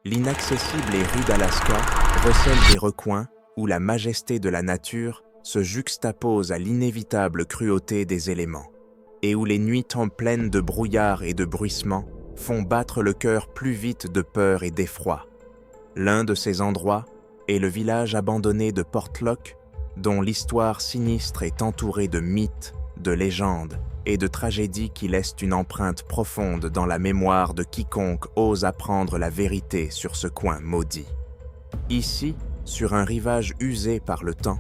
L'inaccessible et rude Alaska recèle des recoins où la majesté de la nature se juxtapose à l'inévitable cruauté des éléments, et où les nuits tombent pleines de brouillard et de bruissements font battre le cœur plus vite de peur et d'effroi. L'un de ces endroits est le village abandonné de Portlock, dont l'histoire sinistre est entourée de mythes, de légendes et de tragédies qui laissent une empreinte profonde dans la mémoire de quiconque ose apprendre la vérité sur ce coin maudit. Ici, sur un rivage usé par le temps,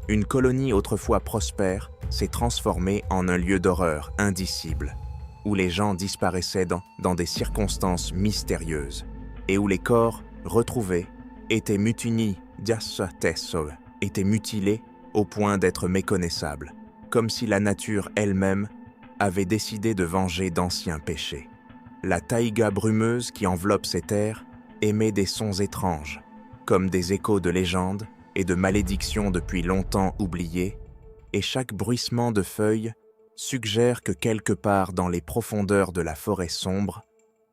une colonie autrefois prospère s'est transformée en un lieu d'horreur indicible, où les gens disparaissaient dans des circonstances mystérieuses, et où les corps, retrouvés, étaient mutilés au point d'être méconnaissables, comme si la nature elle-même avait décidé de venger d'anciens péchés. La taïga brumeuse qui enveloppe ces terres émet des sons étranges, comme des échos de légendes et de malédictions depuis longtemps oubliées, et chaque bruissement de feuilles suggère que quelque part dans les profondeurs de la forêt sombre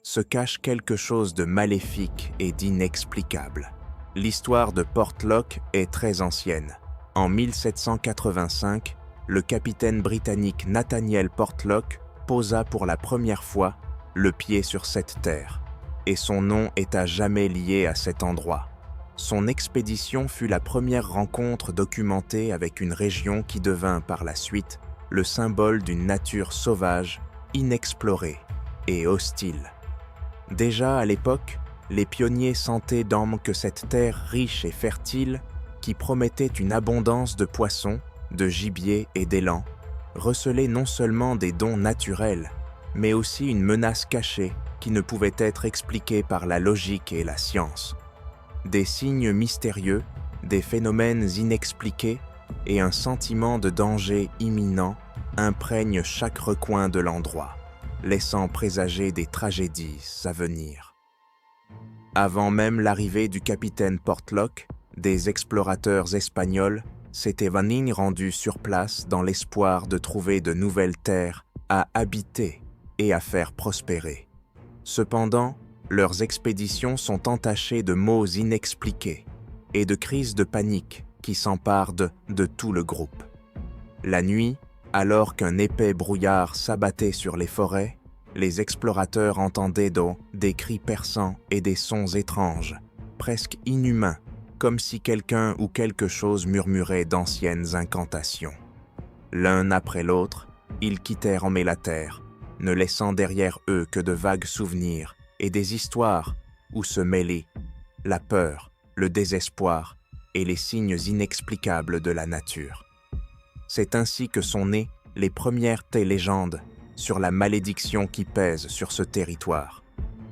se cache quelque chose de maléfique et d'inexplicable. L'histoire de Portlock est très ancienne. En 1785, le capitaine britannique Nathaniel Portlock posa pour la première fois le pied sur cette terre, et son nom est à jamais lié à cet endroit. Son expédition fut la première rencontre documentée avec une région qui devint par la suite le symbole d'une nature sauvage, inexplorée et hostile. Déjà à l'époque, les pionniers sentaient d'âme que cette terre riche et fertile, qui promettait une abondance de poissons, de gibier et d'élan, recelait non seulement des dons naturels, mais aussi une menace cachée qui ne pouvait être expliquée par la logique et la science. Des signes mystérieux, des phénomènes inexpliqués et un sentiment de danger imminent imprègnent chaque recoin de l'endroit, laissant présager des tragédies à venir. Avant même l'arrivée du capitaine Portlock, des explorateurs espagnols s'étaient rendus sur place dans l'espoir de trouver de nouvelles terres à habiter et à faire prospérer. Cependant, leurs expéditions sont entachées de maux inexpliqués et de crises de panique qui s'emparent de tout le groupe. La nuit, alors qu'un épais brouillard s'abattait sur les forêts, les explorateurs entendaient des cris perçants et des sons étranges, presque inhumains, comme si quelqu'un ou quelque chose murmurait d'anciennes incantations. L'un après l'autre, ils quittèrent la terre, ne laissant derrière eux que de vagues souvenirs et des histoires où se mêlaient la peur, le désespoir et les signes inexplicables de la nature. C'est ainsi que sont nées les premières légendes sur la malédiction qui pèse sur ce territoire.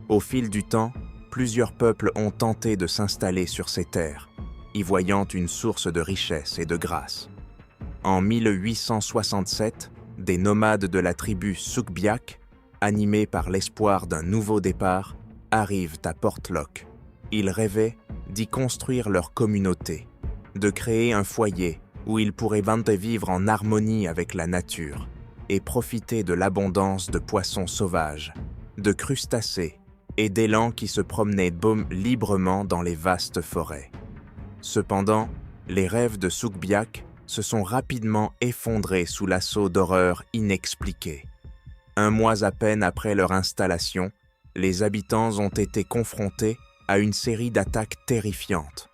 Au fil du temps, plusieurs peuples ont tenté de s'installer sur ces terres, y voyant une source de richesse et de grâce. En 1867, des nomades de la tribu Sugbiak, animés par l'espoir d'un nouveau départ, arrivent à Portlock. Ils rêvaient d'y construire leur communauté, de créer un foyer où ils pourraient vivre en harmonie avec la nature et profiter de l'abondance de poissons sauvages, de crustacés et d'élans qui se promenaient librement dans les vastes forêts. Cependant, les rêves de Sugbiak se sont rapidement effondrés sous l'assaut d'horreurs inexpliquées. Un mois à peine après leur installation, les habitants ont été confrontés à une série d'attaques terrifiantes.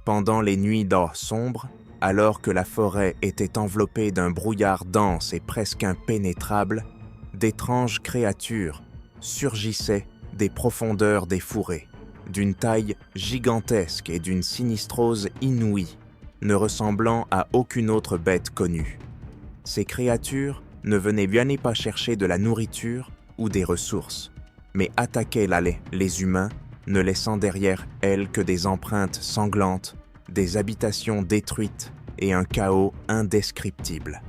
Pendant les nuits d'or sombres, alors que la forêt était enveloppée d'un brouillard dense et presque impénétrable, d'étranges créatures surgissaient des profondeurs des fourrés, d'une taille gigantesque et d'une sinistrose inouïe, ne ressemblant à aucune autre bête connue. Ces créatures ne venaient bien pas chercher de la nourriture ou des ressources, mais attaquaient les humains, ne laissant derrière elles que des empreintes sanglantes, des habitations détruites et un chaos indescriptible.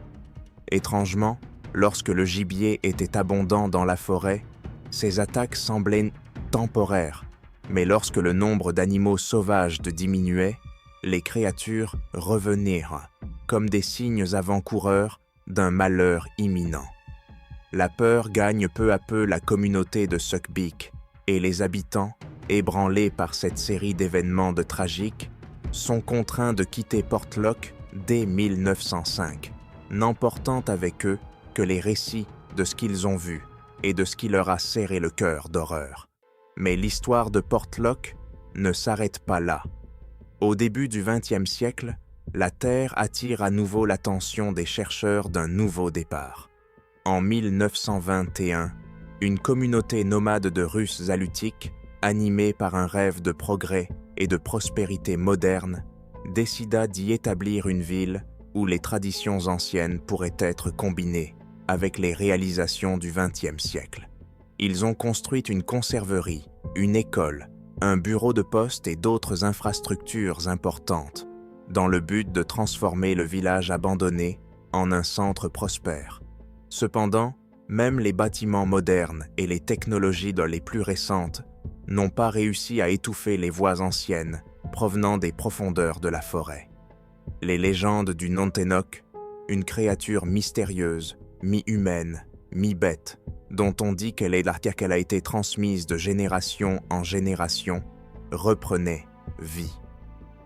Étrangement, lorsque le gibier était abondant dans la forêt, ces attaques semblaient temporaires, mais lorsque le nombre d'animaux sauvages diminuait, les créatures revenaient comme des signes avant-coureurs d'un malheur imminent. La peur gagne peu à peu la communauté de Sugbiak et les habitants, ébranlés par cette série d'événements tragiques, sont contraints de quitter Portlock dès 1905, n'emportant avec eux que les récits de ce qu'ils ont vu et de ce qui leur a serré le cœur d'horreur. Mais l'histoire de Portlock ne s'arrête pas là. Au début du XXe siècle, la Terre attire à nouveau l'attention des chercheurs d'un nouveau départ. En 1921, une communauté nomade de Russes alutiques, animée par un rêve de progrès et de prospérité moderne, décida d'y établir une ville où les traditions anciennes pourraient être combinées avec les réalisations du XXe siècle. Ils ont construit une conserverie, une école, un bureau de poste et d'autres infrastructures importantes, dans le but de transformer le village abandonné en un centre prospère. Cependant, même les bâtiments modernes et les technologies les plus récentes n'ont pas réussi à étouffer les voix anciennes provenant des profondeurs de la forêt. Les légendes du Nantenok, une créature mystérieuse, mi-humaine, mi-bête, dont on dit qu'elle a été transmise de génération en génération, reprenait vie.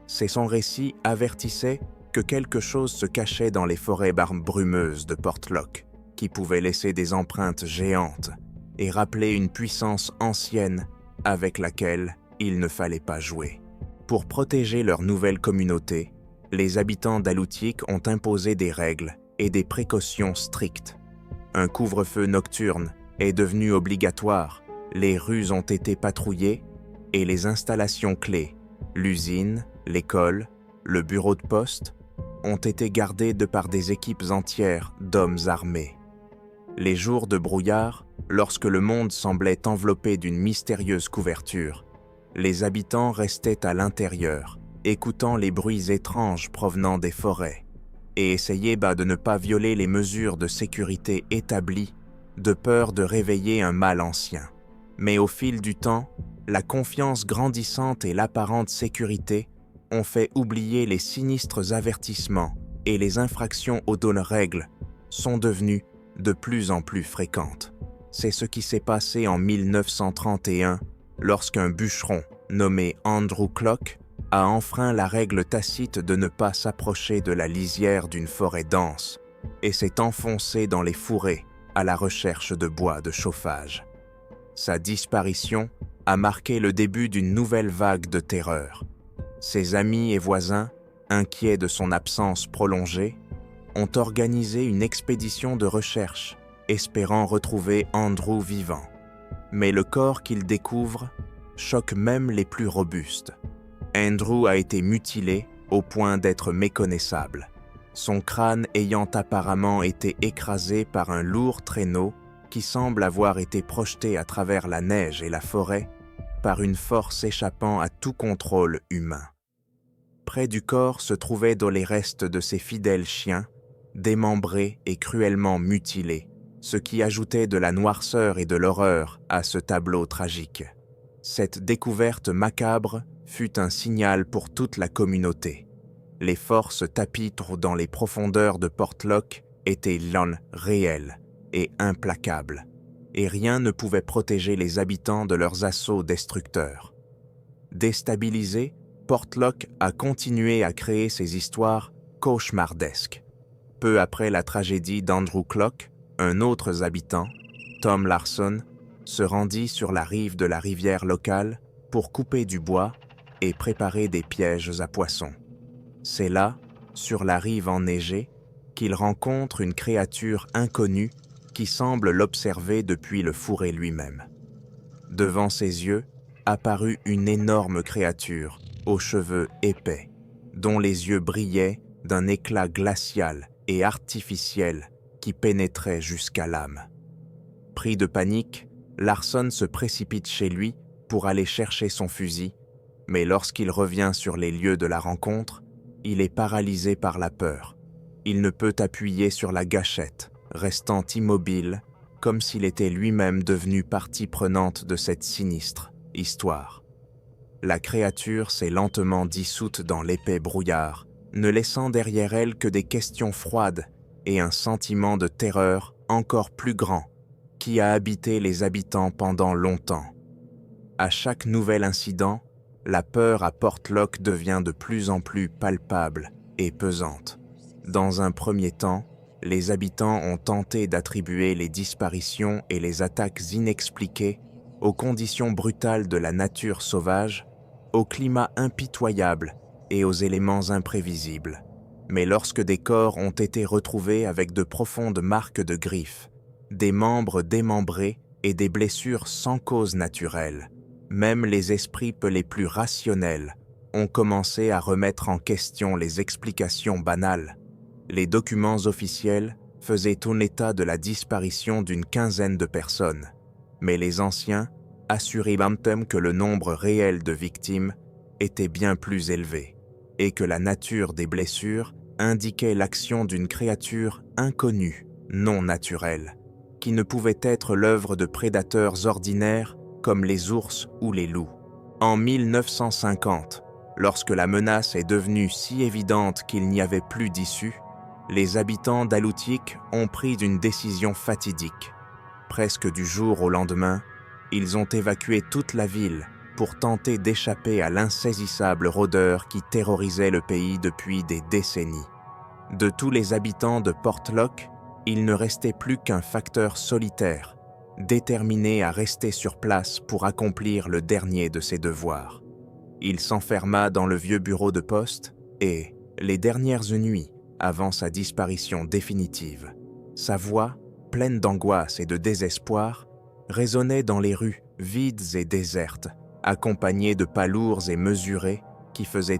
Son récit avertissait que quelque chose se cachait dans les forêts brumeuses de Portlock, qui pouvait laisser des empreintes géantes et rappeler une puissance ancienne avec laquelle il ne fallait pas jouer. Pour protéger leur nouvelle communauté, les habitants d'Alutiiq ont imposé des règles et des précautions strictes. Un couvre-feu nocturne est devenu obligatoire, les rues ont été patrouillées et les installations clés, l'usine, l'école, le bureau de poste, ont été gardées par des équipes entières d'hommes armés. Les jours de brouillard, lorsque le monde semblait enveloppé d'une mystérieuse couverture, les habitants restaient à l'intérieur, écoutant les bruits étranges provenant des forêts, et essayaient de ne pas violer les mesures de sécurité établies, de peur de réveiller un mal ancien. Mais au fil du temps, la confiance grandissante et l'apparente sécurité ont fait oublier les sinistres avertissements et les infractions aux règles sont devenues de plus en plus fréquentes. C'est ce qui s'est passé en 1931 lorsqu'un bûcheron nommé Andrew Clock a enfreint la règle tacite de ne pas s'approcher de la lisière d'une forêt dense et s'est enfoncé dans les fourrés à la recherche de bois de chauffage. Sa disparition a marqué le début d'une nouvelle vague de terreur. Ses amis et voisins, inquiets de son absence prolongée, ont organisé une expédition de recherche, espérant retrouver Andrew vivant. Mais le corps qu'ils découvrent choque même les plus robustes. Andrew a été mutilé au point d'être méconnaissable, son crâne ayant apparemment été écrasé par un lourd traîneau qui semble avoir été projeté à travers la neige et la forêt par une force échappant à tout contrôle humain. Près du corps se trouvaient les restes de ses fidèles chiens, démembrés et cruellement mutilés, ce qui ajoutait de la noirceur et de l'horreur à ce tableau tragique. Cette découverte macabre fut un signal pour toute la communauté. Les forces tapitres dans les profondeurs de Portlock étaient réelles et implacables, et rien ne pouvait protéger les habitants de leurs assauts destructeurs. Déstabilisé, Portlock a continué à créer ses histoires cauchemardesques. Peu après la tragédie d'Andrew Clock, un autre habitant, Tom Larson, se rendit sur la rive de la rivière locale pour couper du bois et préparer des pièges à poissons. C'est là, sur la rive enneigée, qu'il rencontre une créature inconnue qui semble l'observer depuis le fourré lui-même. Devant ses yeux apparut une énorme créature aux cheveux épais, dont les yeux brillaient d'un éclat glacial et artificiel qui pénétrait jusqu'à l'âme. Pris de panique, Larson se précipite chez lui pour aller chercher son fusil, mais lorsqu'il revient sur les lieux de la rencontre, il est paralysé par la peur. Il ne peut appuyer sur la gâchette, restant immobile, comme s'il était lui-même devenu partie prenante de cette sinistre histoire. La créature s'est lentement dissoute dans l'épais brouillard, ne laissant derrière elle que des questions froides et un sentiment de terreur encore plus grand qui a habité les habitants pendant longtemps. À chaque nouvel incident, la peur à Portlock devient de plus en plus palpable et pesante. Dans un premier temps, les habitants ont tenté d'attribuer les disparitions et les attaques inexpliquées aux conditions brutales de la nature sauvage, au climat impitoyable et aux éléments imprévisibles. Mais lorsque des corps ont été retrouvés avec de profondes marques de griffes, des membres démembrés et des blessures sans cause naturelle, même les esprits les plus rationnels ont commencé à remettre en question les explications banales. Les documents officiels faisaient état de la disparition d'une quinzaine de personnes, mais les anciens assuraient même que le nombre réel de victimes était bien plus élevé et que la nature des blessures indiquait l'action d'une créature inconnue, non naturelle, qui ne pouvait être l'œuvre de prédateurs ordinaires comme les ours ou les loups. En 1950, lorsque la menace est devenue si évidente qu'il n'y avait plus d'issue, les habitants d'Alutiiq ont pris une décision fatidique. Presque du jour au lendemain, ils ont évacué toute la ville pour tenter d'échapper à l'insaisissable rôdeur qui terrorisait le pays depuis des décennies. De tous les habitants de Portlock, il ne restait plus qu'un facteur solitaire, déterminé à rester sur place pour accomplir le dernier de ses devoirs. Il s'enferma dans le vieux bureau de poste et, les dernières nuits, avant sa disparition définitive, sa voix, pleine d'angoisse et de désespoir, résonnait dans les rues vides et désertes, accompagnée de pas lourds et mesurés qui faisaient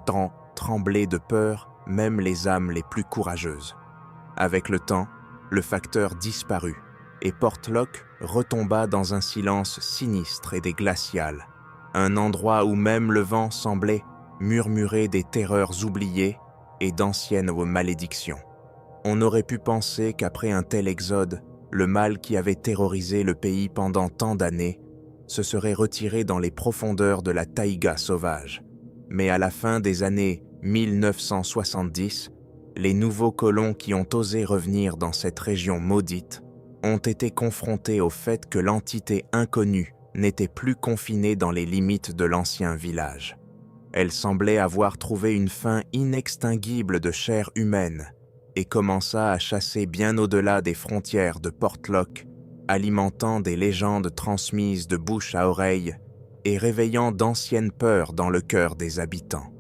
trembler de peur même les âmes les plus courageuses. Avec le temps, le facteur disparut et Portlock retomba dans un silence sinistre et glacial, un endroit où même le vent semblait murmurer des terreurs oubliées et d'anciennes malédictions. On aurait pu penser qu'après un tel exode, le mal qui avait terrorisé le pays pendant tant d'années se serait retiré dans les profondeurs de la taïga sauvage. Mais à la fin des années 1970, les nouveaux colons qui ont osé revenir dans cette région maudite ont été confrontés au fait que l'entité inconnue n'était plus confinée dans les limites de l'ancien village. Elle semblait avoir trouvé une fin inextinguible de chair humaine et commença à chasser bien au-delà des frontières de Portlock, alimentant des légendes transmises de bouche à oreille et réveillant d'anciennes peurs dans le cœur des habitants.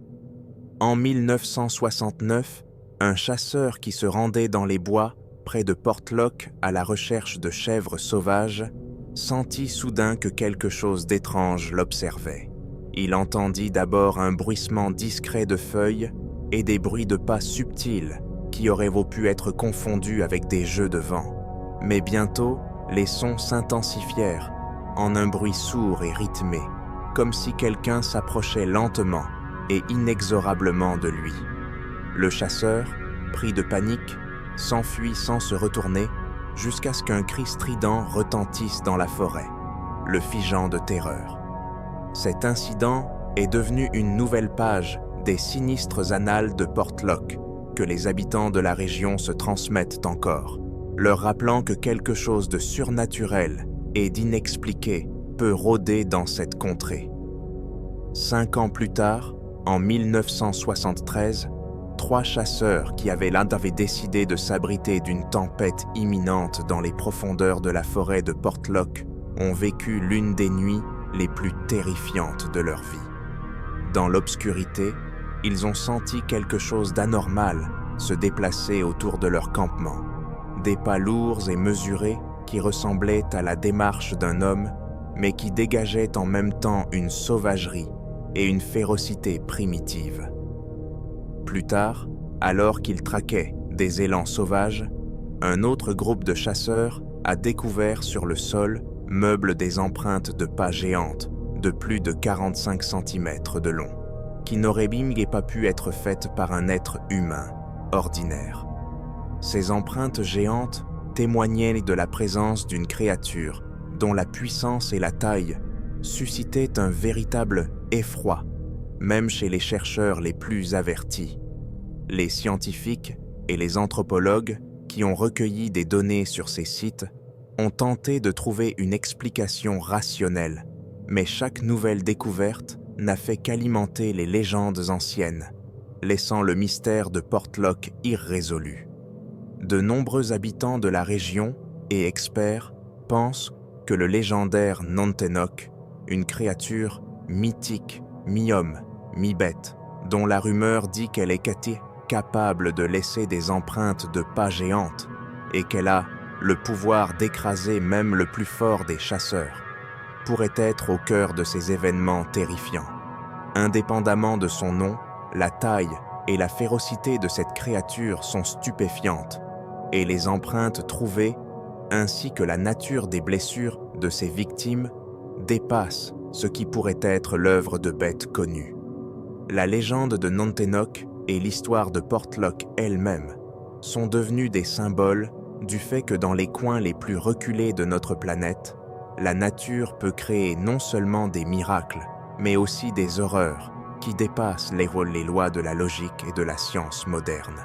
En 1969, un chasseur qui se rendait dans les bois près de Portlock à la recherche de chèvres sauvages sentit soudain que quelque chose d'étrange l'observait. Il entendit d'abord un bruissement discret de feuilles et des bruits de pas subtils qui auraient pu être confondus avec des jeux de vent. Mais bientôt, les sons s'intensifièrent en un bruit sourd et rythmé, comme si quelqu'un s'approchait lentement et inexorablement de lui. Le chasseur, pris de panique, s'enfuit sans se retourner jusqu'à ce qu'un cri strident retentisse dans la forêt, le figeant de terreur. Cet incident est devenu une nouvelle page des sinistres annales de Portlock que les habitants de la région se transmettent encore, leur rappelant que quelque chose de surnaturel et d'inexpliqué peut rôder dans cette contrée. 5 ans plus tard, en 1973, 3 chasseurs qui avaient décidé de s'abriter d'une tempête imminente dans les profondeurs de la forêt de Portlock ont vécu l'une des nuits les plus terrifiantes de leur vie. Dans l'obscurité, ils ont senti quelque chose d'anormal se déplacer autour de leur campement. Des pas lourds et mesurés qui ressemblaient à la démarche d'un homme, mais qui dégageaient en même temps une sauvagerie et une férocité primitive. Plus tard, alors qu'ils traquaient des élans sauvages, un autre groupe de chasseurs a découvert sur le sol meuble des empreintes de pas géantes de plus de 45 cm de long, qui n'auraient pas pu être faites par un être humain ordinaire. Ces empreintes géantes témoignaient de la présence d'une créature dont la puissance et la taille suscitaient un véritable effroi, même chez les chercheurs les plus avertis. Les scientifiques et les anthropologues qui ont recueilli des données sur ces sites ont tenté de trouver une explication rationnelle, Mais chaque nouvelle découverte n'a fait qu'alimenter les légendes anciennes, laissant le mystère de Portlock irrésolu. De nombreux habitants de la région et experts pensent que le légendaire Nantenok, une créature mythique, mi-homme, mi-bête, dont la rumeur dit qu'elle est capable de laisser des empreintes de pas géantes et qu'elle a le pouvoir d'écraser même le plus fort des chasseurs, pourrait être au cœur de ces événements terrifiants. Indépendamment de son nom, la taille et la férocité de cette créature sont stupéfiantes, et les empreintes trouvées, ainsi que la nature des blessures de ses victimes, dépassent ce qui pourrait être l'œuvre de bêtes connues. La légende de Nantenok et l'histoire de Portlock elle-même sont devenues des symboles du fait que dans les coins les plus reculés de notre planète, la nature peut créer non seulement des miracles, mais aussi des horreurs qui dépassent les lois de la logique et de la science moderne.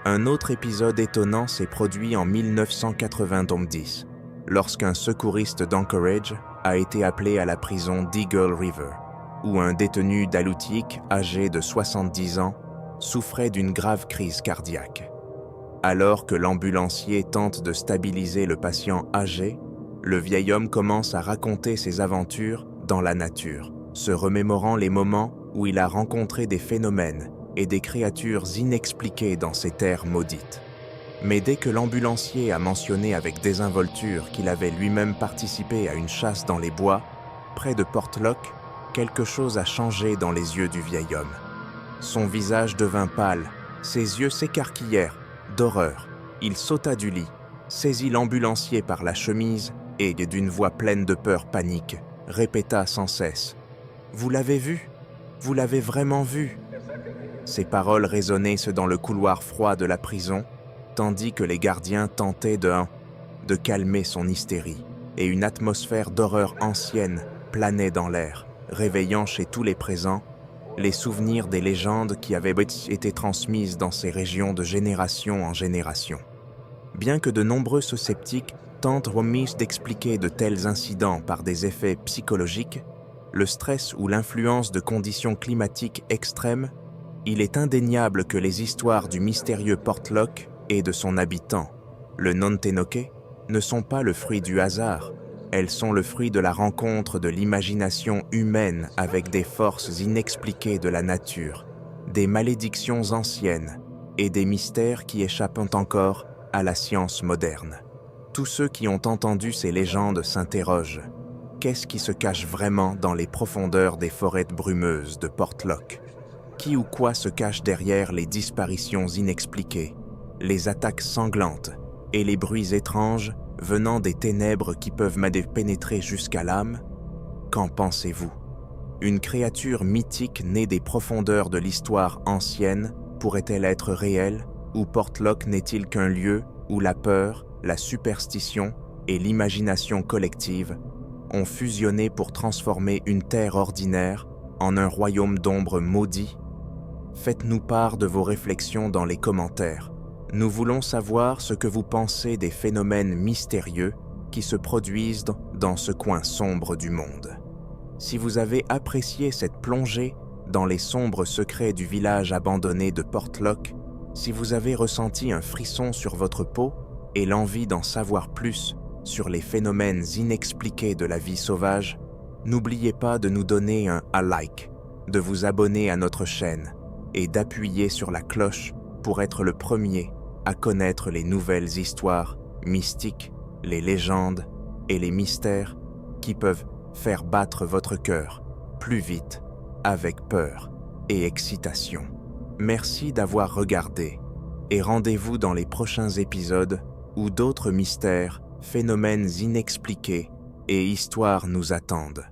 Un autre épisode étonnant s'est produit en 1990, lorsqu'un secouriste d'Anchorage a été appelé à la prison d'Eagle River, où un détenu d'Alutiiq âgé de 70 ans souffrait d'une grave crise cardiaque. Alors que l'ambulancier tente de stabiliser le patient âgé, le vieil homme commence à raconter ses aventures dans la nature, se remémorant les moments où il a rencontré des phénomènes et des créatures inexpliquées dans ces terres maudites. Mais dès que l'ambulancier a mentionné avec désinvolture qu'il avait lui-même participé à une chasse dans les bois, près de Portlock, quelque chose a changé dans les yeux du vieil homme. Son visage devint pâle, ses yeux s'écarquillèrent d'horreur. Il sauta du lit, saisit l'ambulancier par la chemise et, d'une voix pleine de peur panique, répéta sans cesse « Vous l'avez vu? Vous l'avez vraiment vu ?» Ces paroles résonnaient dans le couloir froid de la prison, tandis que les gardiens tentaient de calmer son hystérie, et une atmosphère d'horreur ancienne planait dans l'air, réveillant chez tous les présents les souvenirs des légendes qui avaient été transmises dans ces régions de génération en génération. Bien que de nombreux sceptiques tentent d'expliquer de tels incidents par des effets psychologiques, le stress ou l'influence de conditions climatiques extrêmes, il est indéniable que les histoires du mystérieux Portlock et de son habitant, le Nantenok, ne sont pas le fruit du hasard. Elles sont le fruit de la rencontre de l'imagination humaine avec des forces inexpliquées de la nature, des malédictions anciennes et des mystères qui échappent encore à la science moderne. Tous ceux qui ont entendu ces légendes s'interrogent. Qu'est-ce qui se cache vraiment dans les profondeurs des forêts brumeuses de Portlock? Qui ou quoi se cache derrière les disparitions inexpliquées, les attaques sanglantes et les bruits étranges venant des ténèbres qui peuvent pénétrer jusqu'à l'âme? Qu'en pensez-vous? Une créature mythique née des profondeurs de l'histoire ancienne pourrait-elle être réelle, ou Portlock n'est-il qu'un lieu où la peur, la superstition et l'imagination collective ont fusionné pour transformer une terre ordinaire en un royaume d'ombre maudit? Faites-nous part de vos réflexions dans les commentaires. Nous voulons savoir ce que vous pensez des phénomènes mystérieux qui se produisent dans ce coin sombre du monde. Si vous avez apprécié cette plongée dans les sombres secrets du village abandonné de Portlock, si vous avez ressenti un frisson sur votre peau et l'envie d'en savoir plus sur les phénomènes inexpliqués de la vie sauvage, n'oubliez pas de nous donner un like, de vous abonner à notre chaîne et d'appuyer sur la cloche pour être le premier à connaître les nouvelles histoires mystiques, les légendes et les mystères qui peuvent faire battre votre cœur plus vite avec peur et excitation. Merci d'avoir regardé et rendez-vous dans les prochains épisodes où d'autres mystères, phénomènes inexpliqués et histoires nous attendent.